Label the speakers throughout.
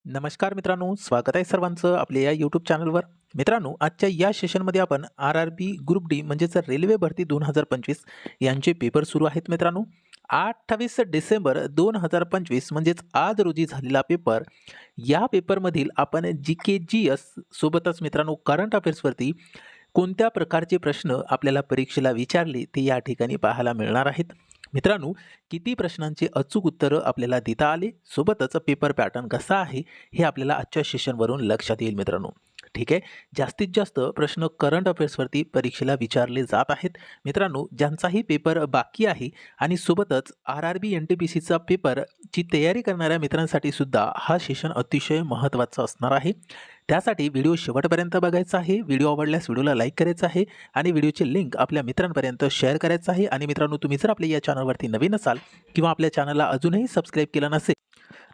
Speaker 1: नमस्कार मित्रांनो, स्वागत आहे सर्वांचं आपल्या या यूट्यूब चॅनलवर. मित्रांनो, आजच्या या सेशनमध्ये आपण RRB ग्रुप डी म्हणजेच रेल्वे भरती 2025 यांचे पेपर सुरू आहेत. मित्रांनो, 28 डिसेंबर 2025 म्हणजेच आज रोजी झालेला पेपर. या पेपरमधील आपण GK सोबतच मित्रांनो करंट अफेअर्सवरती कोणत्या प्रकारचे प्रश्न आपल्याला परीक्षेला विचारले ते या ठिकाणी पाहायला मिळणार आहेत. मित्रांनो, किती प्रश्नांचे अचूक उत्तरं आपल्याला देता आले, सोबतच पेपर पॅटर्न कसा आहे हे आपल्याला आजच्या सेशनवरून लक्षात येईल. मित्रांनो, ठीक आहे, जास्तीत जास्त प्रश्न करंट अफेअर्सवरती परीक्षेला विचारले जात आहेत. मित्रांनो, ज्यांचाही पेपर बाकी आहे आणि सोबतच RRB NTPCचा पेपरची तयारी करणाऱ्या मित्रांसाठी सुद्धा हा सेशन अतिशय महत्त्वाचा असणार आहे. त्यासाठी व्हिडिओ शेवटपर्यंत बघायचा आहे. व्हिडिओ आवडल्यास व्हिडिओला लाईक करायचा आहे आणि व्हिडिओची लिंक आपल्या मित्रांपर्यंत शेअर करायचं आहे. आणि मित्रांनो, तुम्ही जर आपल्या या चॅनलवरती नवीन असाल किंवा आपल्या चॅनलला अजूनही सबस्क्राईब केलं नसेल,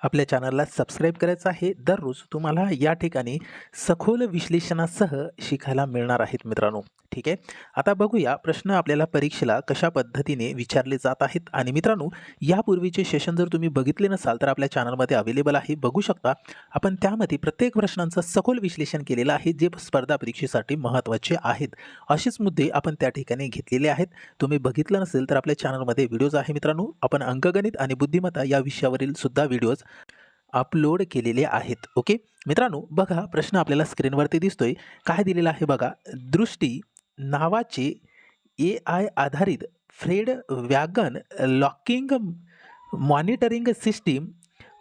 Speaker 1: आपल्या चॅनलला सबस्क्राईब करायचं आहे. दररोज तुम्हाला या ठिकाणी सखोल विश्लेषणासह शिकायला मिळणार आहेत. मित्रांनो, ठीक आहे, आता बघूया प्रश्न आपल्याला परीक्षेला कशा पद्धतीने विचारले जात आहेत. आणि मित्रांनो, यापूर्वीचे सेशन जर तुम्ही बघितले नसाल तर आपल्या चॅनलमध्ये अवेलेबल आहे, बघू शकता. आपण त्यामध्ये प्रत्येक प्रश्नांचं सखोल विश्लेषण केलेलं आहे, जे स्पर्धा परीक्षेसाठी महत्त्वाचे आहेत. असेच मुद्दे आपण त्या ठिकाणी घेतलेले आहेत. तुम्ही बघितलं नसेल तर आपल्या चॅनलमध्ये व्हिडिओज आहे. मित्रांनो, आपण अंकगणित आणि बुद्धिमत्ता या विषयावरील सुद्धा व्हिडिओज अपलोड केलेले आहेत. ओके मित्रांनो, बघा प्रश्न आपल्याला स्क्रीनवरती दिसतोय. काय दिलेला आहे बघा. दृष्टी नावाचे AI आधारित freight wagon locking monitoring system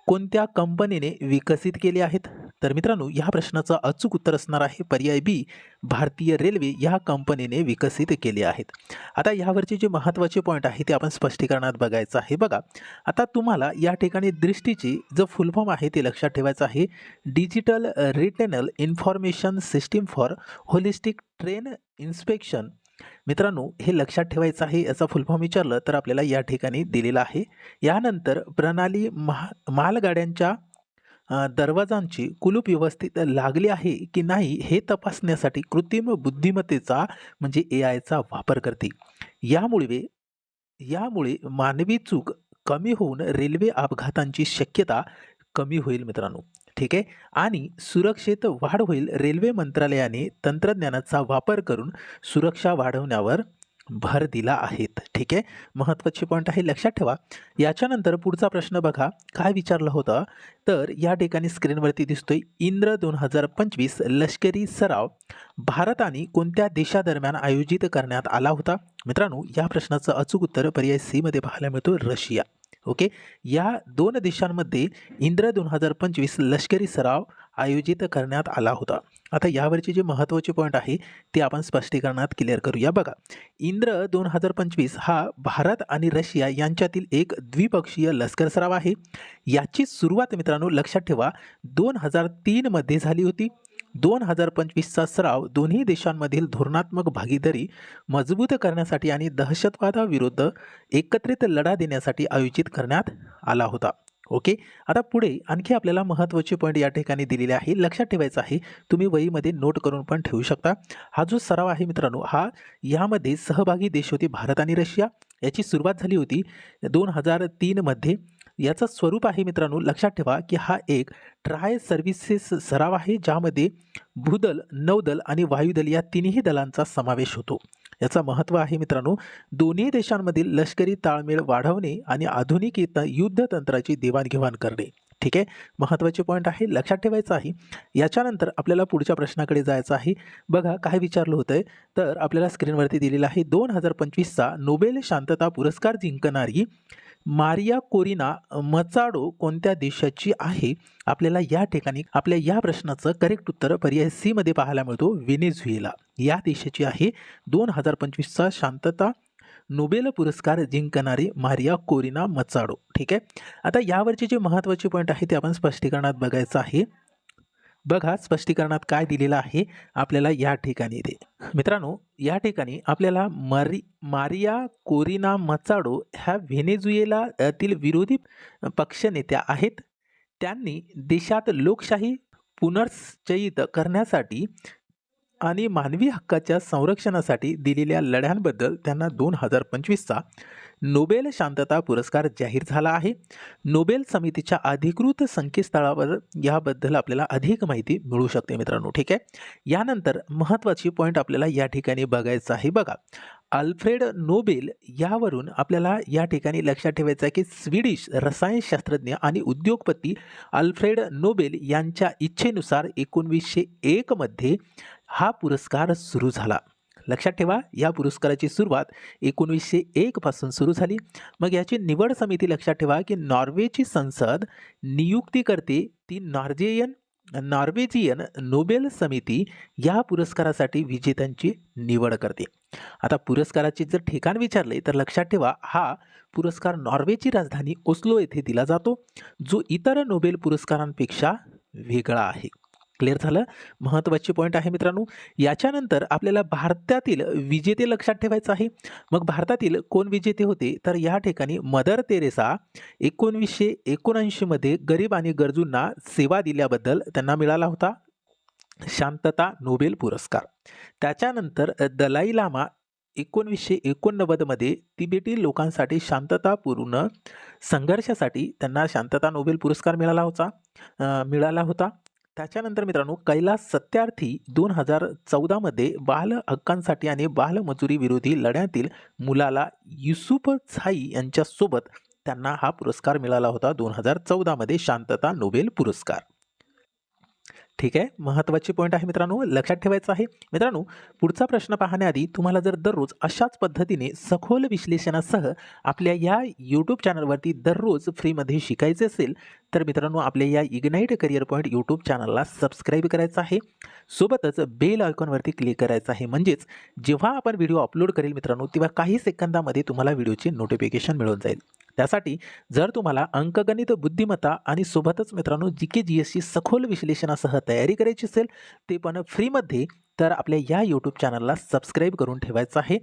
Speaker 1: कोणत्या कंपनीने विकसित केले आहेत? तर मित्रांनो, या प्रश्नाचं अचूक उत्तर असणार आहे पर्याय बी, भारतीय रेल्वे या कंपनीने विकसित केले आहेत. आता यावरचे जे महत्त्वाचे पॉईंट आहे ते आपण स्पष्टीकरणात बघायचं आहे. बघा, आता तुम्हाला या ठिकाणी दृष्टीची जो फुल फॉर्म आहे ते लक्षात ठेवायचं आहे. Digital retinal information system for holistic train inspection. मित्रांनो, हे लक्षात ठेवायचं आहे. याचा फुल फॉर्म विचारलं तर आपल्याला या ठिकाणी दिलेला आहे. यानंतर प्रणाली मालगाड्यांच्या दरवाजांची कुलूप व्यवस्थित लागली आहे की नाही हे तपासण्यासाठी कृत्रिम बुद्धिमत्तेचा म्हणजे AIचा वापर करते. यामुळे यामुळे मानवी चूक कमी होऊन रेल्वे अपघातांची शक्यता कमी होईल. मित्रांनो, ठीक आहे, आणि सुरक्षेत वाढ होईल. रेल्वे मंत्रालयाने तंत्रज्ञानाचा वापर करून सुरक्षा वाढवण्यावर भर दिला आहेत. ठीक आहे, महत्त्वाचे पॉईंट आहे, लक्षात ठेवा. याच्यानंतर पुढचा प्रश्न बघा काय विचारला होता. तर या ठिकाणी स्क्रीनवरती दिसतोय इंद्र 2025 लष्करी सराव भारत आणि कोणत्या देशादरम्यान आयोजित करण्यात आला होता? मित्रांनो, या प्रश्नाचं अचूक उत्तर पर्याय सी मध्ये पाहायला मिळतो, रशिया. ओके, या दोन देशांमध्ये इंद्र 2025 लष्करी सराव आयोजित करण्यात आला होता. आता यावरचे जे महत्त्वाचे पॉईंट आहे ते आपण स्पष्टीकरणात क्लिअर करूया. बघा, इंद्र 2025 हा भारत आणि रशिया यांच्यातील एक द्विपक्षीय लष्कर सराव आहे. याची सुरुवात मित्रांनो लक्षात ठेवा 2003 मध्ये झाली होती. 2025चा सराव दोन्ही देशांमधील धोरणात्मक भागीदारी मजबूत करण्यासाठी आणि दहशतवादाविरुद्ध एकत्रित लढा देण्यासाठी आयोजित करण्यात आला होता. ओके, आता पुढे आणखी आपल्याला महत्त्वाचे पॉईंट या ठिकाणी दिलेले आहे, लक्षात ठेवायचं आहे. तुम्ही वहीमध्ये नोट करून पण ठेवू शकता. हा जो सराव आहे मित्रांनो, हा यामध्ये सहभागी देश होते भारत आणि रशिया. याची सुरुवात झाली होती 2003 मध्ये. याचं स्वरूप आहे मित्रांनो, लक्षात ठेवा की हा एक ट्राय सर्व्हिसेस सराव आहे, ज्यामध्ये भूदल, नौदल आणि वायुदल या तिन्ही दलांचा समावेश होतो. याचा महत्त्व आहे मित्रांनो, दोन्ही देशांमधील लष्करी ताळमेळ वाढवणे आणि आधुनिक युद्ध तंत्राची देवाणघेवाण करणे. ठीक आहे, महत्त्वाचे पॉईंट आहे, लक्षात ठेवायचं आहे. याच्यानंतर आपल्याला पुढच्या प्रश्नाकडे जायचं आहे. बघा काय विचारलं होतंय. तर आपल्याला स्क्रीनवरती दिलेलं आहे 2025चा नोबेल शांतता पुरस्कार जिंकणारी मारिया कोरिना मचाडो कोणत्या देशाची आहे? आपल्याला या ठिकाणी आपल्या या प्रश्नाचं करेक्ट उत्तर पर्याय सी मध्ये पाहायला मिळतो, व्हेनेझुएला या देशाची आहे 2025चा शांतता नोबेल पुरस्कार जिंकणारी मारिया कोरिना मचाडो. ठीक आहे, आता यावरचे जे महत्त्वाचे पॉईंट आहे ते आपण स्पष्टीकरणात बघायचं आहे. बघा स्पष्टीकरणात काय दिलेलं आहे आपल्याला या ठिकाणी ते. मित्रांनो, या ठिकाणी आपल्याला मारिया कोरिना मचाडो ह्या व्हेनेझुएलातील विरोधी पक्षनेत्या आहेत. त्यांनी देशात लोकशाही पुनर्चयित करण्यासाठी आणि मानवी हक्काच्या संरक्षणासाठी दिलेल्या लढ्यांबद्दल त्यांना 2025चा नोबेल शांतता पुरस्कार जाहीर झाला आहे. नोबेल समितीच्या अधिकृत संकेतस्थळावर याबद्दल आपल्याला अधिक माहिती मिळू शकते मित्रांनो. ठीक आहे. यानंतर महत्त्वाची पॉईंट आपल्याला या ठिकाणी बघायचं आहे. बघा, अल्फ्रेड नोबेल यावरून आपल्याला या ठिकाणी लक्षात ठेवायचं आहे की स्वीडिश रसायनशास्त्रज्ञ आणि उद्योगपती अल्फ्रेड नोबेल यांच्या इच्छेनुसार 1901 मध्ये हा पुरस्कार सुरू झाला. लक्षात ठेवा, या पुरस्काराची सुरुवात 1901 पासून सुरू झाली. मग याची निवड समिती लक्षात ठेवा की नॉर्वेची संसद नियुक्ती करते. ती नॉर्वेजियन नोबेल समिती या पुरस्कारासाठी विजेत्यांची निवड करते. आता पुरस्काराचे जर ठिकाण विचारले तर लक्षात ठेवा, हा पुरस्कार नॉर्वेची राजधानी ओस्लो येथे दिला जातो, जो इतर नोबेल पुरस्कारांपेक्षा वेगळा आहे. क्लिअर झालं. महत्त्वाची पॉईंट आहे मित्रांनो. याच्यानंतर आपल्याला भारतातील विजेते लक्षात ठेवायचं आहे. मग भारतातील कोण विजेते होते तर या ठिकाणी मदर तेरेसा 1979 मध्ये गरीब आणि गरजूंना सेवा दिल्याबद्दल त्यांना मिळाला होता शांतता नोबेल पुरस्कार. त्याच्यानंतर दलाई लामा 1989 मध्ये तिबेटी लोकांसाठी शांततापूर्ण संघर्षासाठी त्यांना शांतता नोबेल पुरस्कार मिळाला होता. त्याच्यानंतर मित्रांनो, कैलास सत्यार्थी 2014 मध्ये बाल हक्कांसाठी आणि बालमजुरी विरोधी लढ्यातील मुलाला युसुफ झाई यांच्यासोबत त्यांना हा पुरस्कार मिळाला होता 2014 मध्ये शांतता नोबेल पुरस्कार. ठीक आहे. महत्त्वाची पॉईंट आहे मित्रांनो, लक्षात ठेवायचं आहे. मित्रांनो, पुढचा प्रश्न पाहण्याआधी तुम्हाला जर दररोज अशाच पद्धतीने सखोल विश्लेषणासह आपल्या या यूट्यूब चॅनलवरती दररोज फ्रीमध्ये शिकायचे असेल तर मित्रांनो, आपल्या या इग्नाईट करिअर पॉईंट यूट्यूब चॅनलला सबस्क्राईब करायचं आहे. सोबतच बेल आयकॉनवरती क्लिक करायचं आहे. म्हणजेच जेव्हा आपण व्हिडिओ अपलोड करेल मित्रांनो, तेव्हा काही सेकंदामध्ये तुम्हाला व्हिडिओची नोटिफिकेशन मिळून जाईल. त्यासाठी जर तुम्हाला अंकगणित बुद्धिमत्ता आणि सोबतच मित्रांनो GK GSची सखोल विश्लेषणासह तयारी करायची असेल ते पण फ्रीमध्ये, तर आपल्या या यूट्यूब चॅनलला सबस्क्राईब करून ठेवायचं आहे.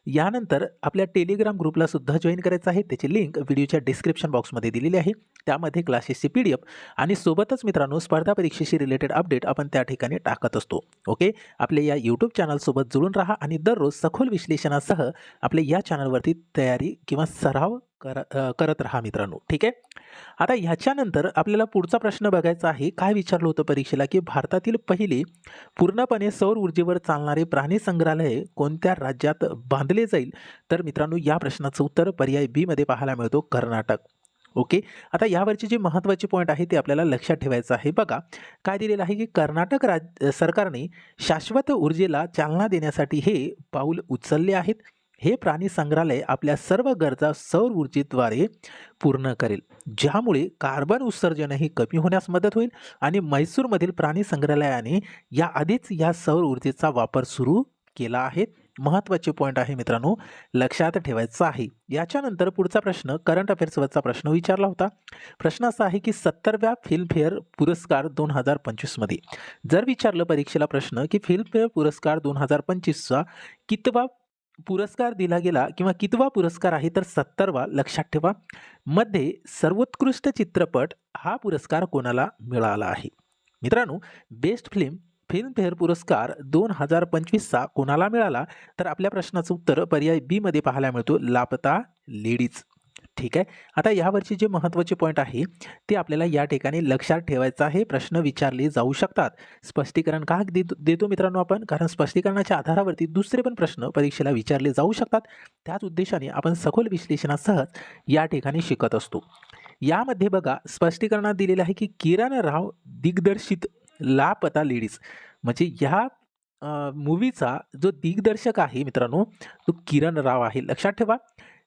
Speaker 1: यानंतर आपल्या टेलिग्राम ग्रुपला सुद्धा जॉईन करायचं आहे. त्याची लिंक व्हिडिओच्या डिस्क्रिप्शन बॉक्समध्ये दिलेली आहे. त्यामध्ये क्लासेसची PDF आणि सोबतच मित्रांनो स्पर्धा परीक्षेशी रिलेटेड अपडेट आपण त्या ठिकाणी टाकत असतो. ओके, आपल्या या यूट्यूब चॅनलसोबत जुळून राहा आणि दररोज सखोल विश्लेषणासह आपल्या या चॅनलवरती तयारी किंवा सराव करत राहा मित्रांनो. ठीक आहे. आता ह्याच्यानंतर आपल्याला पुढचा प्रश्न बघायचा आहे. काय विचारलं होतं परीक्षेला की भारतातील पहिले पूर्णपणे सौर ऊर्जेवर चालणारे प्राणी संग्रहालय कोणत्या राज्यात बांधले जाईल? तर मित्रांनो, या प्रश्नाचं उत्तर पर्याय B मध्ये पाहायला मिळतो, कर्नाटक. ओके, आता यावरची जी महत्त्वाची पॉईंट आहे ते आपल्याला लक्षात ठेवायचं आहे. बघा, काय दिलेलं आहे की कर्नाटक सरकारने शाश्वत ऊर्जेला चालना देण्यासाठी हे पाऊल उचलले आहेत. हे प्राणी संग्रहालय आपल्या सर्व गरजा सौर ऊर्जेद्वारे पूर्ण करेल, ज्यामुळे कार्बन उत्सर्जनही कमी होण्यास मदत होईल आणि म्हैसूरमधील प्राणी संग्रहालयाने याआधीच या सौर ऊर्जेचा वापर सुरू केला आहे. महत्त्वाचे पॉईंट आहे मित्रांनो, लक्षात ठेवायचं आहे. याच्यानंतर पुढचा प्रश्न करंट अफेअर्सवरचा प्रश्न विचारला होता. प्रश्न असा आहे की 70व्या फिल्मफेअर पुरस्कार 2025 मध्ये जर विचारलं परीक्षेला प्रश्न की फिल्मफेअर पुरस्कार 2025चा कितवा पुरस्कार दिला गेला किंवा कितवा पुरस्कार आहे तर 70वा. लक्षात ठेवा, मध्ये सर्वोत्कृष्ट चित्रपट हा पुरस्कार कोणाला मिळाला आहे? मित्रांनो, बेस्ट फिल्मफेअर पुरस्कार 2025चा कोणाला मिळाला? तर आपल्या प्रश्नाचं उत्तर पर्याय B मध्ये पाहायला मिळतो, लापता लेडीज. ठीक आहे. आता यावरची जे महत्त्वाचे पॉईंट आहे ते आपल्याला या ठिकाणी लक्षात ठेवायचं आहे. प्रश्न विचारले जाऊ शकतात. स्पष्टीकरण का देतो मित्रांनो आपण? कारण स्पष्टीकरणाच्या आधारावरती दुसरे पण प्रश्न परीक्षेला विचारले जाऊ शकतात. त्याच उद्देशाने आपण सखोल विश्लेषणासह या ठिकाणी शिकत असतो. यामध्ये बघा, स्पष्टीकरणात दिलेलं आहे की किरण राव दिग्दर्शित लापता लेडीज, म्हणजे ह्या मूवीचा जो दिग्दर्शक आहे मित्रांनो तो किरण राव आहे. लक्षात ठेवा,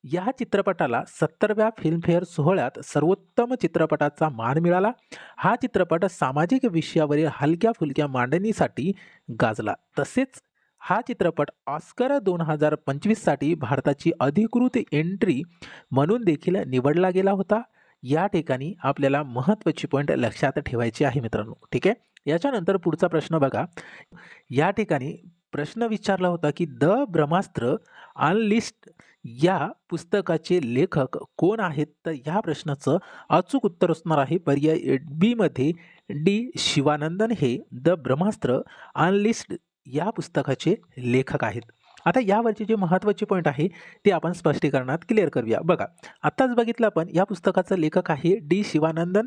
Speaker 1: या चित्रपटाला 70व्या फिल्मफेअर सोहळ्यात सर्वोत्तम चित्रपटाचा मान मिळाला. हा चित्रपट सामाजिक विषयावरील हलक्या फुलक्या मांडणीसाठी गाजला. तसेच हा चित्रपट ऑस्कर 2025 साठी भारताची अधिकृत एंट्री म्हणून देखील निवडला गेला होता. या ठिकाणी आपल्याला महत्त्वाची पॉईंट लक्षात ठेवायची आहे मित्रांनो. ठीक आहे. याच्यानंतर पुढचा प्रश्न बघा. या ठिकाणी प्रश्न विचारला होता की द ब्रह्मास्त्र अनलिस्ट या पुस्तकाचे लेखक कोण आहेत? तर या प्रश्नाचं अचूक उत्तर असणार आहे पर्याय B मध्ये D शिवानंदन हे द ब्रह्मास्त्र अनलिस्ट या पुस्तकाचे लेखक आहेत. आता यावरचे जे महत्त्वाचे पॉईंट आहे ते आपण स्पष्टीकरणात क्लिअर करूया. बघा, आत्ताच बघितलं आपण या पुस्तकाचा लेखक आहे डी शिवानंदन.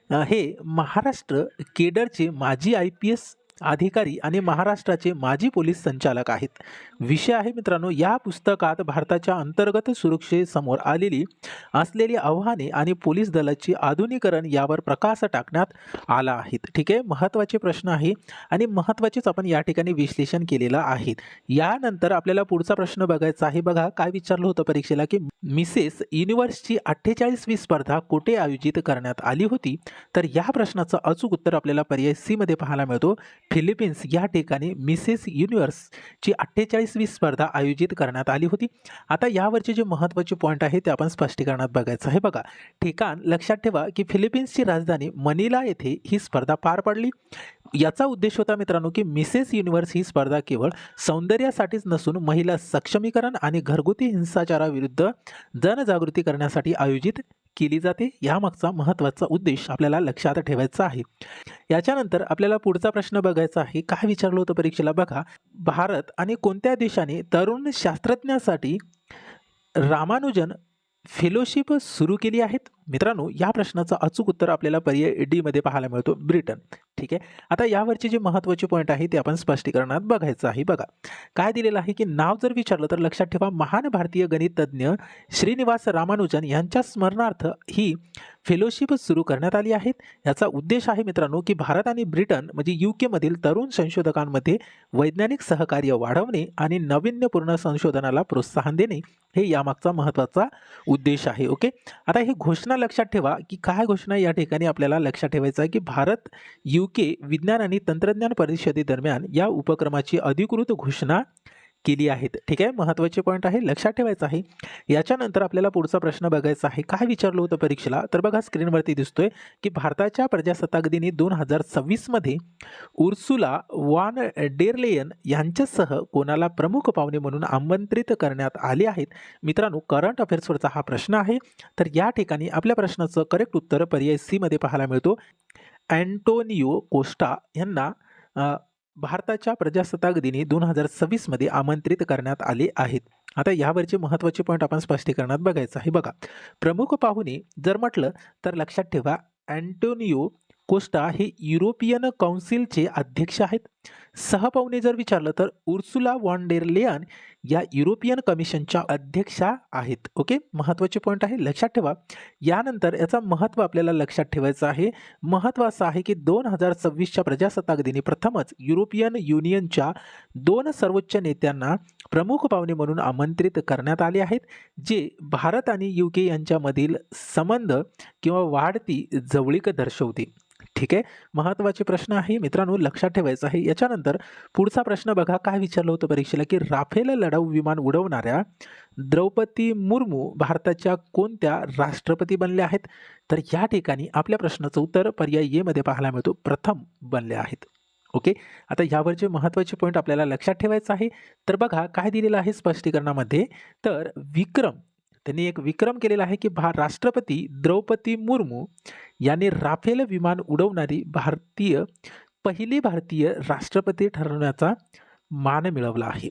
Speaker 1: हे महाराष्ट्र केडरचे माजी IPS अधिकारी आणि महाराष्ट्राचे माजी पोलीस संचालक आहेत. विषय आहे मित्रांनो, या पुस्तकात भारताच्या अंतर्गत सुरक्षेसमोर आलेली असलेली आव्हाने आणि पोलीस दलाची आधुनिकीकरण यावर प्रकाश टाकण्यात आला आहे. ठीक आहे, महत्त्वाचे प्रश्न आहे आणि महत्त्वाचेच आपण या ठिकाणी विश्लेषण केलेलं आहे. यानंतर आपल्याला पुढचा प्रश्न बघायचा आहे. बघा काय विचारलं होतं परीक्षेला, की मिसेस युनिव्हर्सची 48वी स्पर्धा कुठे आयोजित करण्यात आली होती? तर या प्रश्नाचं अचूक उत्तर आपल्याला पर्याय सी मध्ये पाहायला मिळतो. फिलिपिन्स या ठिकाणी मिसेस युनिव्हर्सची 48वी स्पर्धा आयोजित करण्यात आली होती. आता यावरचे जे महत्त्वाचे पॉईंट आहे ते आपण स्पष्टीकरणात बघायचं आहे. बघा, ठिकाण लक्षात ठेवा की फिलिपिन्सची राजधानी मनिला येथे ही स्पर्धा पार पडली. याचा उद्देश होता मित्रांनो की मिसेस युनिव्हर्स ही स्पर्धा केवळ सौंदर्यासाठीच नसून महिला सक्षमीकरण आणि घरगुती हिंसाचाराविरुद्ध जनजागृती करण्यासाठी आयोजित केली जाते. यामागचा महत्त्वाचा उद्देश आपल्याला लक्षात ठेवायचा आहे. याच्यानंतर आपल्याला पुढचा प्रश्न बघायचा आहे. काय विचारलं होतं परीक्षेला? बघा, भारत आणि कोणत्या देशाने तरुण शास्त्रज्ञासाठी रामानुजन फेलोशिप सुरू केली आहेत? मित्रांनो, या प्रश्नाचं अचूक उत्तर आपल्याला पर्याय डी मध्ये पाहायला मिळतो, ब्रिटन. ठीक आहे, आता यावरचे जे महत्त्वाचे पॉईंट आहे ते आपण स्पष्टीकरणात बघायचं आहे. बघा, काय दिलेलं आहे की नाव जर विचारलं तर लक्षात ठेवा, महान भारतीय गणितज्ञ श्रीनिवास रामानुजन यांच्या स्मरणार्थ ही फेलोशिप सुरू करण्यात आली आहे. याचा उद्देश आहे मित्रांनो की भारत आणि ब्रिटन म्हणजे UK मधील तरुण संशोधकांमध्ये वैज्ञानिक सहकार्य वाढवणे आणि नाविन्यपूर्ण संशोधनाला प्रोत्साहन देणे हे यामागचा महत्त्वाचा उद्देश आहे. ओके, आता ही घोषणा लक्षात ठेवा की काय घोषणा या ठिकाणी आपल्याला लक्षात ठेवायचं आहे की भारत UK विज्ञान आणि तंत्रज्ञान परिषदेदरम्यान या उपक्रमाची अधिकृत घोषणा केली आहेत. ठीक आहे, महत्त्वाचे पॉईंट आहे, लक्षात ठेवायचं आहे. याच्यानंतर आपल्याला पुढचा प्रश्न बघायचा आहे. काय विचारलं होतं परीक्षेला? तर बघा, स्क्रीनवरती दिसतोय की भारताच्या प्रजासत्ताक दिनी 2026 मध्ये उर्सुला वॉन डेर लेयन यांच्यासह कोणाला प्रमुख पाहुणे म्हणून आमंत्रित करण्यात आले आहेत? मित्रांनो, करंट अफेअर्सवरचा हा प्रश्न आहे. तर या ठिकाणी आपल्या प्रश्नाचं करेक्ट उत्तर पर्याय सी मध्ये पाहायला मिळतो. अँटोनियो कोस्टा यांना भारताच्या प्रजासत्ताक दिनी 2026 मध्ये आमंत्रित करण्यात आले आहेत. आता यावरचे महत्त्वाचे पॉईंट आपण स्पष्टीकरणात बघायचं आहे. बघा, प्रमुख पाहुणे जर म्हटलं तर लक्षात ठेवा अँटोनियो कोस्टा हे युरोपियन काउन्सिलचे अध्यक्ष आहेत. सहपाहुणे जर विचारलं तर उर्सुला वॉन डेर लेयन या युरोपियन कमिशनच्या अध्यक्षा आहेत. ओके, महत्त्वाचे पॉईंट आहे, लक्षात ठेवा. यानंतर याचा महत्त्व आपल्याला लक्षात ठेवायचं आहे. महत्त्व असं आहे की 2026च्या प्रजासत्ताक दिनी प्रथमच युरोपियन युनियनच्या 2 सर्वोच्च नेत्यांना प्रमुख पाहुणे म्हणून आमंत्रित करण्यात आले आहेत, जे भारत आणि UK यांच्यामधील संबंध किंवा वाढती जवळीक दर्शवते. ठीक आहे, महत्त्वाचे प्रश्न आहे मित्रांनो, लक्षात ठेवायचं आहे. याच्यानंतर पुढचा प्रश्न बघा, काय विचारलं होतं परीक्षेला की राफेल लढाऊ विमान उडवणाऱ्या द्रौपदी मुर्मू भारताच्या कोणत्या राष्ट्रपती बनल्या आहेत? तर या ठिकाणी आपल्या प्रश्नाचं उत्तर पर्याय ए मध्ये पाहायला मिळतो, प्रथम बनल्या आहेत. ओके, आता यावरचे महत्त्वाचे पॉईंट आपल्याला लक्षात ठेवायचं आहे. तर बघा काय दिलेलं आहे स्पष्टीकरणामध्ये, तर त्यांनी एक विक्रम केलेला आहे की राष्ट्रपती द्रौपदी मुर्मू यांनी राफेल विमान उडवणारी पहिली भारतीय राष्ट्रपती ठरवण्याचा मान मिळवला आहे.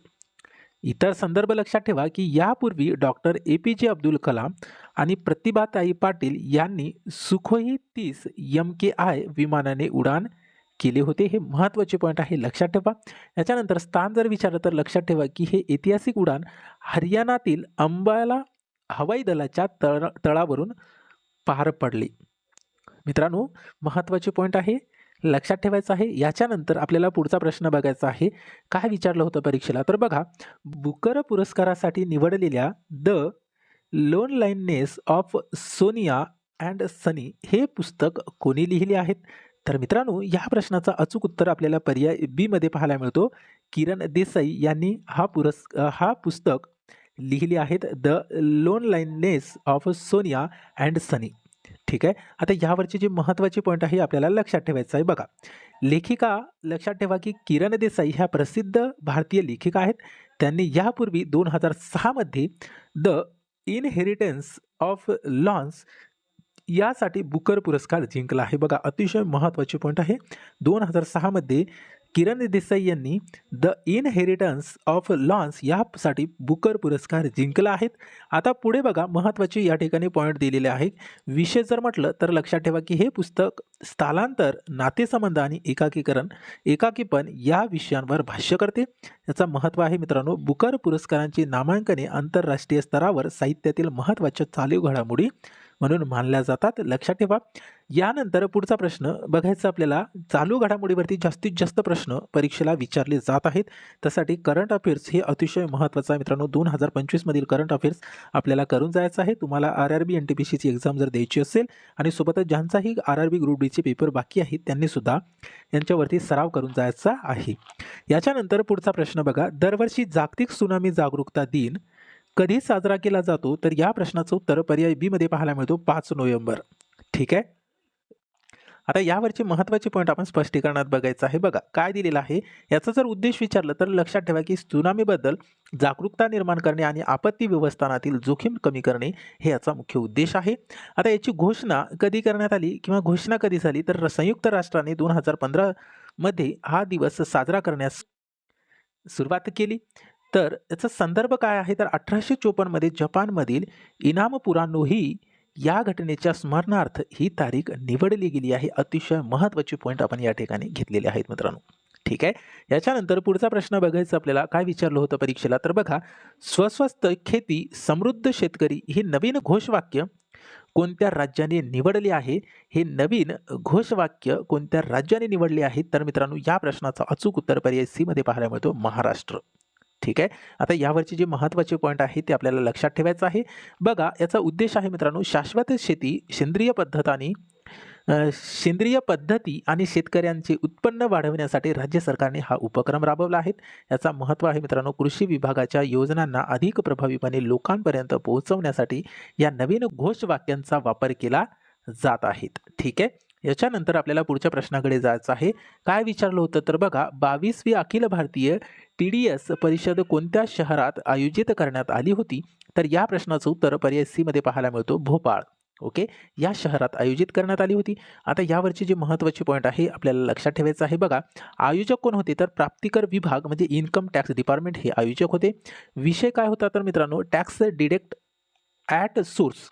Speaker 1: इतर संदर्भ लक्षात ठेवा की यापूर्वी डॉक्टर APJ अब्दुल कलाम आणि प्रतिभाताई पाटील यांनी सुखोई 30 MKI विमानाने उड्डाण केले होते. हे महत्त्वाचे पॉईंट आहे, लक्षात ठेवा. याच्यानंतर स्थान जर विचारलं तर लक्षात ठेवा की हे ऐतिहासिक उड्डाण हरियाणातील अंबाला हवाई दलाच्या तळावरून पार पडली. मित्रांनो, महत्त्वाचे पॉईंट आहे, लक्षात ठेवायचं आहे. याच्यानंतर आपल्याला पुढचा प्रश्न बघायचा आहे. काय विचारलं होतं परीक्षेला? तर बघा, बुकर पुरस्कारासाठी निवडलेल्या द लोनलाइननेस ऑफ सोनिया अँड सनी हे पुस्तक कोणी लिहिले आहेत? तर मित्रांनो, या प्रश्नाचा अचूक उत्तर आपल्याला पर्याय बी मध्ये पाहायला मिळतो. किरण देसाई यांनी हा पुस्तक लिहिले आहेत, द लोनलाइननेस ऑफ सोनिया अँड सनी. ठीक आहे, आता यावरचे जे महत्त्वाचे पॉईंट आहे आपल्याला लक्षात ठेवायचं आहे. बघा, लेखिका लक्षात ठेवा की किरण देसाई ह्या प्रसिद्ध भारतीय लेखिका आहेत. त्यांनी यापूर्वी 2006 मध्ये द इनहेरिटन्स ऑफ लॉन्स यासाठी बुकर पुरस्कार जिंकला आहे. बघा, अतिशय महत्त्वाचे पॉईंट आहे. 2006 मध्ये किरण देसाई यांनी द इनहेरिटन्स ऑफ लॉन्स यासाठी बुकर पुरस्कार जिंकला आहेत. आता पुढे बघा, महत्त्वाचे या ठिकाणी पॉईंट दिलेले आहे. विषय जर म्हटलं तर लक्षात ठेवा की हे पुस्तक स्थलांतर, नातेसंबंध आणि एकाकीपण या विषयांवर भाष्य करते. याचं महत्त्व आहे मित्रांनो. बुकर पुरस्कारांची नामांकने आंतरराष्ट्रीय स्तरावर साहित्यातील महत्त्वाच्या चालू घडामोडी म्हणून मानल्या जातात. लक्षात ठेवा. यानंतर पुढचा प्रश्न बघायचा आपल्याला. चालू घडामोडीवरती जास्तीत जास्त प्रश्न परीक्षेला विचारले जात आहेत. त्यासाठी करंट अफेअर्स हे अतिशय महत्त्वाचं आहे मित्रांनो. 2025 मधील करंट अफेअर्स आपल्याला करून जायचं आहे. तुम्हाला RRB NTPCची एक्झाम जर द्यायची असेल आणि सोबतच ज्यांचाही RRB ग्रुप डीचे पेपर बाकी आहेत त्यांनी सुद्धा यांच्यावरती सराव करून जायचा आहे. याच्यानंतर पुढचा प्रश्न बघा. दरवर्षी जागतिक सुनामी जागरूकता दिन कधी साजरा केला जातो? तर या प्रश्नाचं उत्तर पर्याय बी मध्ये पाहायला मिळतो, 5 नोव्हेंबर. ठीक आहे. आता यावरचे महत्त्वाचे पॉईंट आपण स्पष्टीकरणात बघायचं आहे. बघा काय दिलेलं आहे. याचा जर उद्देश विचारलं तर लक्षात ठेवा की त्सुनामीबद्दल जागरूकता निर्माण करणे आणि आपत्ती व्यवस्थापनातील जोखीम कमी करणे हे याचा मुख्य उद्देश आहे. आता याची घोषणा कधी करण्यात आली किंवा घोषणा कधी झाली तर संयुक्त राष्ट्राने 2015 मध्ये हा दिवस साजरा करण्यास सुरुवात केली. तर याचा संदर्भ काय आहे तर 1854 मध्ये जपानमधील इनामपुरानोही या घटनेच्या स्मरणार्थ ही तारीख निवडली गेली आहे. अतिशय महत्त्वाचे पॉईंट आपण या ठिकाणी घेतलेले आहेत मित्रांनो. ठीक आहे. याच्यानंतर पुढचा प्रश्न बघायचा आपल्याला. काय विचारलं होतं परीक्षेला तर बघा, स्वस्वस्त खेती समृद्ध शेतकरी हे नवीन घोषवाक्य कोणत्या राज्याने निवडले आहे? हे नवीन घोषवाक्य कोणत्या राज्याने निवडले आहे? तर मित्रांनो या प्रश्नाचा अचूक उत्तर पर्याय सी मध्ये पाहायला मिळतो, महाराष्ट्र. ठीक आहे. आता यावरचे जे महत्त्वाचे पॉईंट आहे ते आपल्याला लक्षात ठेवायचं आहे. बघा याचा उद्देश आहे मित्रांनो, शाश्वत शेती, सेंद्रिय पद्धती आणि शेतकऱ्यांचे उत्पन्न वाढवण्यासाठी राज्य सरकारने हा उपक्रम राबवला आहे. याचा महत्त्व आहे मित्रांनो, कृषी विभागाच्या योजनांना अधिक प्रभावीपणे लोकांपर्यंत पोहोचवण्यासाठी या नवीन घोषवाक्यांचा वापर केला जात आहे. ठीक आहे. याच्यानंतर आपल्याला पुढच्या प्रश्नाकडे जायचं आहे. काय विचारलं होतं तर बघा, 22वी अखिल भारतीय TDS परिषद कोणत्या शहरात आयोजित करण्यात आली होती? तर या प्रश्नाचं उत्तर पर्याय सी मध्ये पाहायला मिळतो, भोपाळ. ओके, या शहरात आयोजित करण्यात आली होती. आता यावरचे जे महत्त्वाचे पॉईंट आहे आपल्याला लक्षात ठेवायचं आहे. बघा आयोजक कोण होते तर प्राप्तिकर विभाग म्हणजे इन्कम टॅक्स डिपार्टमेंट हे आयोजक होते. विषय काय होता तर मित्रांनो, टॅक्स डिडक्ट ॲट सोर्स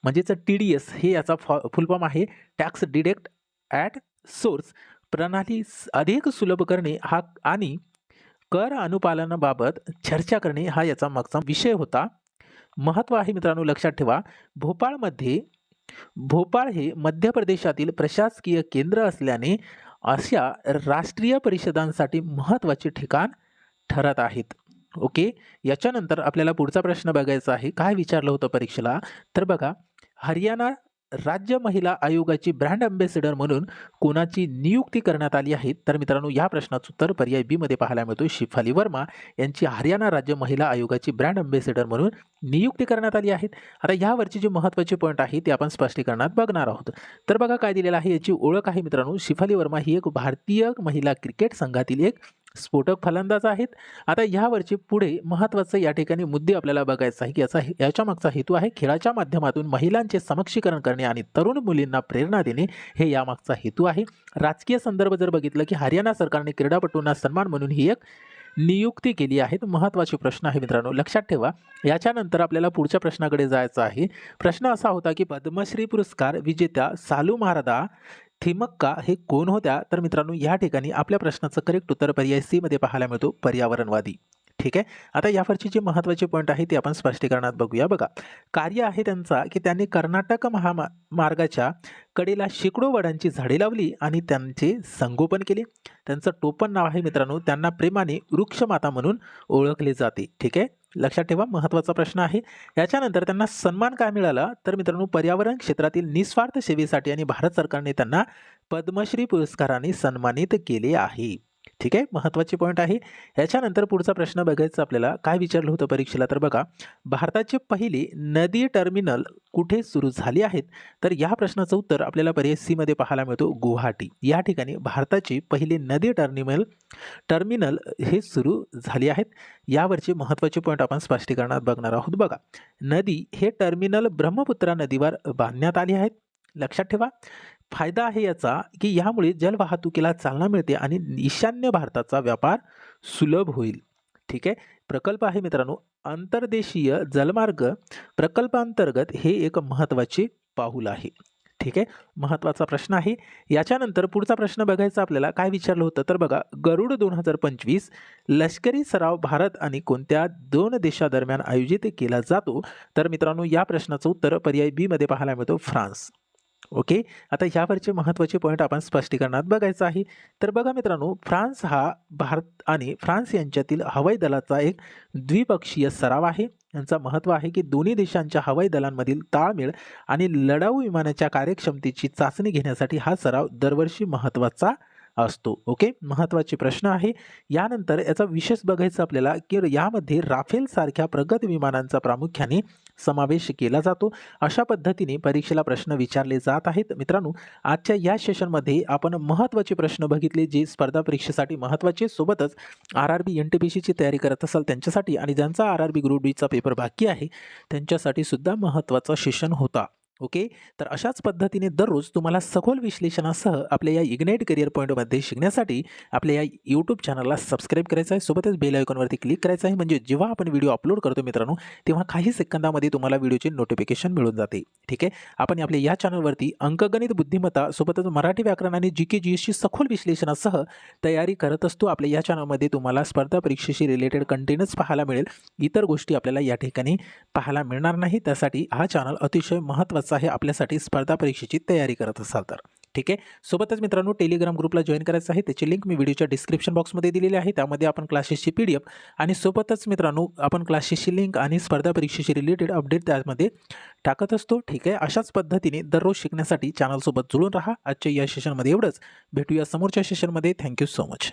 Speaker 1: म्हणजेच TDS हे याचा फुल फॉर्म आहे. टॅक्स डिडक्ट ॲट सोर्स प्रणाली अधिक सुलभ करणे हा आणि कर अनुपालनाबाबत चर्चा करणे हा याचा मागचा विषय होता. महत्त्व आहे मित्रांनो, लक्षात ठेवा. भोपाळ हे मध्य प्रदेशातील प्रशासकीय केंद्र असल्याने अशा राष्ट्रीय परिषदांसाठी महत्त्वाचे ठिकाण ठरत आहेत. ओके. याच्यानंतर आपल्याला पुढचा प्रश्न बघायचा आहे. काय विचारलं होतं परीक्षेला तर बघा, हरियाणा राज्य महिला आयोगाची ब्रँड अँबॅसेडर म्हणून कोणाची नियुक्ती करण्यात आली आहे? तर मित्रांनो या प्रश्नाचं उत्तर पर्याय बी मध्ये पाहायला मिळतो, शिफाली वर्मा यांची हरियाणा राज्य महिला आयोगाची ब्रँड अँबॅसेडर म्हणून नियुक्ती करण्यात आली आहे. आता यावरचे जे महत्त्वाचे पॉईंट आहे ते आपण स्पष्टीकरणात बघणार आहोत. तर बघा काय दिलेलं आहे. याची ओळख आहे मित्रांनो, शिफाली वर्मा ही एक भारतीय महिला क्रिकेट संघातील एक स्फोटक फलंदाज आहेत. आता यावरचे पुढे महत्त्वाचे या ठिकाणी मुद्दे आपल्याला बघायचा आहे की याच्या मागचा हेतू आहे खेळाच्या माध्यमातून महिलांचे सक्षमीकरण करणे आणि तरुण मुलींना प्रेरणा देणे हे यामागचा हेतू आहे. राजकीय संदर्भ जर बघितलं की हरियाणा सरकारने क्रीडापटूंना सन्मान म्हणून ही एक नियुक्ती केली आहे. महत्त्वाचे प्रश्न आहे मित्रांनो, लक्षात ठेवा. याच्यानंतर आपल्याला पुढच्या प्रश्नाकडे जायचं आहे. प्रश्न असा होता की पद्मश्री पुरस्कार विजेत्या सालुमारदा थिमक्का हे कोण होत्या? तर मित्रांनो या ठिकाणी आपल्या प्रश्नाचं करेक्ट उत्तर पर्याय सी मध्ये पाहायला मिळतो, पर्यावरणवादी. ठीक आहे. आता यावरचे जे महत्त्वाचे पॉईंट आहे ते आपण स्पष्टीकरणात बघूया. बघा कार्य आहे त्यांचा की त्यांनी कर्नाटक महामार्गाच्या कडेला शेकडो वडांची झाडे लावली आणि त्यांचे संगोपन केले. त्यांचं टोपण नाव आहे मित्रांनो, त्यांना प्रेमाने वृक्षमाता म्हणून ओळखले जाते. ठीक आहे, लक्षात ठेवा. महत्त्वाचा प्रश्न आहे. याच्यानंतर त्यांना सन्मान काय मिळाला तर मित्रांनो, पर्यावरण क्षेत्रातील निस्वार्थ सेवेसाठी आणि भारत सरकारने त्यांना पद्मश्री पुरस्काराने सन्मानित केले आहे. ठीक आहे, महत्त्वाचे पॉईंट आहे. याच्यानंतर पुढचा प्रश्न बघायचा आपल्याला. काय विचारलं होतं परीक्षेला तर बघा, भारताचे पहिले नदी टर्मिनल कुठे सुरू झाले आहेत? तर या प्रश्नाचं उत्तर आपल्याला पर्याय सी मध्ये पाहायला मिळतो, गुवाहाटी. या ठिकाणी भारताचे पहिले नदी टर्मिनल हे सुरू झाले आहेत. यावरचे महत्त्वाचे पॉईंट आपण स्पष्टीकरणात बघणार आहोत. बघा नदी हे टर्मिनल ब्रह्मपुत्रा नदीवर बांधण्यात आले आहेत. लक्षात ठेवा. फायदा आहे याचा, की यामुळे जलवाहतुकीला चालना मिळते आणि ईशान्य भारताचा व्यापार सुलभ होईल. ठीक आहे. प्रकल्प आहे मित्रांनो अंतर्देशीय जलमार्ग प्रकल्पांतर्गत हे एक महत्त्वाचे पाऊल आहे. ठीक आहे. महत्त्वाचा प्रश्न आहे. याच्यानंतर पुढचा प्रश्न बघायचा आपल्याला काय विचारलं होतं तर बघा गरुड 2025 लष्करी सराव भारत आणि कोणत्या 2 देशादरम्यान आयोजित केला जातो? तर मित्रांनो या प्रश्नाचं उत्तर पर्याय बी मध्ये पाहायला मिळतो फ्रान्स. ओके. आता ह्यावरचे महत्त्वाचे पॉईंट आपण स्पष्टीकरणात बघायचं आहे. तर बघा मित्रांनो फ्रान्स हा भारत आणि फ्रान्स यांच्यातील हवाई दलाचा एक द्विपक्षीय सराव आहे. यांचा महत्त्व आहे की दोन्ही देशांच्या हवाई दलांमधील ताळमेळ आणि लढाऊ विमानाच्या कार्यक्षमतेची चाचणी घेण्यासाठी हा सराव दरवर्षी महत्त्वाचा असतो. ओके. महत्त्वाचे प्रश्न आहे. यानंतर याचा विशेष बघायचा आपल्याला की यामध्ये राफेल सारख्या प्रगत विमानांचा प्रामुख्याने समावेश केला जातो. अशा पद्धतीने परीक्षेला प्रश्न विचारले जात आहेत. मित्रांनो आजच्या या सेशनमध्ये आपण महत्त्वाचे प्रश्न बघितले जे स्पर्धा परीक्षेसाठी महत्त्वाचे सोबतच RRB NTPCची तयारी करत असाल त्यांच्यासाठी आणि ज्यांचा RRB ग्रुप डीचा पेपर बाकी आहे त्यांच्यासाठी सुद्धा महत्त्वाचा सेशन होता. ओके. तर अशाच पद्धतीने दररोज तुम्हाला सखोल विश्लेषणासह आपल्या या इग्नाइट करिअर पॉईंटमध्ये शिकण्यासाठी आपल्या या यूट्यूब चॅनलला सबस्क्राईब करायचं आहे. सोबतच बेल आयकॉनवरती क्लिक करायचं आहे म्हणजे जेव्हा आपण व्हिडिओ अपलोड करतो मित्रांनो तेव्हा काही सेकंदामध्ये तुम्हाला व्हिडिओचे नोटिफिकेशन मिळून जाते. ठीक आहे. आपण आपल्या या चॅनलवरती अंकगणित बुद्धिमत्ता सोबतच मराठी व्याकरण आणि GK GSची सखोल विश्लेषणासह तयारी करत असतो. आपल्या या चॅनलमध्ये तुम्हाला स्पर्धा परीक्षेशी रिलेटेड कंटेंटच पाहायला मिळेल. इतर गोष्टी आपल्याला या ठिकाणी पाहायला मिळणार नाही. त्यासाठी हा चॅनल अतिशय महत्त्वाचा आहे आपल्यासाठी स्पर्धा परीक्षेची तयारी करत असाल तर. ठीक आहे. सोबतच मित्रांनो टेलिग्राम ग्रुपला जॉईन करायचं आहे त्याची लिंक मी व्हिडिओच्या डिस्क्रिप्शन बॉक्समध्ये दिलेली आहे. त्यामध्ये आपण क्लासेसची PDF आणि सोबतच मित्रांनो आपण क्लासेसची लिंक आणि स्पर्धा परीक्षेशी रिलेटेड अपडेट त्यामध्ये टाकत असतो. ठीक आहे. अशाच पद्धतीने दररोज शिकण्यासाठी चॅनलसोबत जुळून राहा. आजच्या या सेशनमध्ये एवढंच. भेटूया समोरच्या सेशनमध्ये. Thank you so much.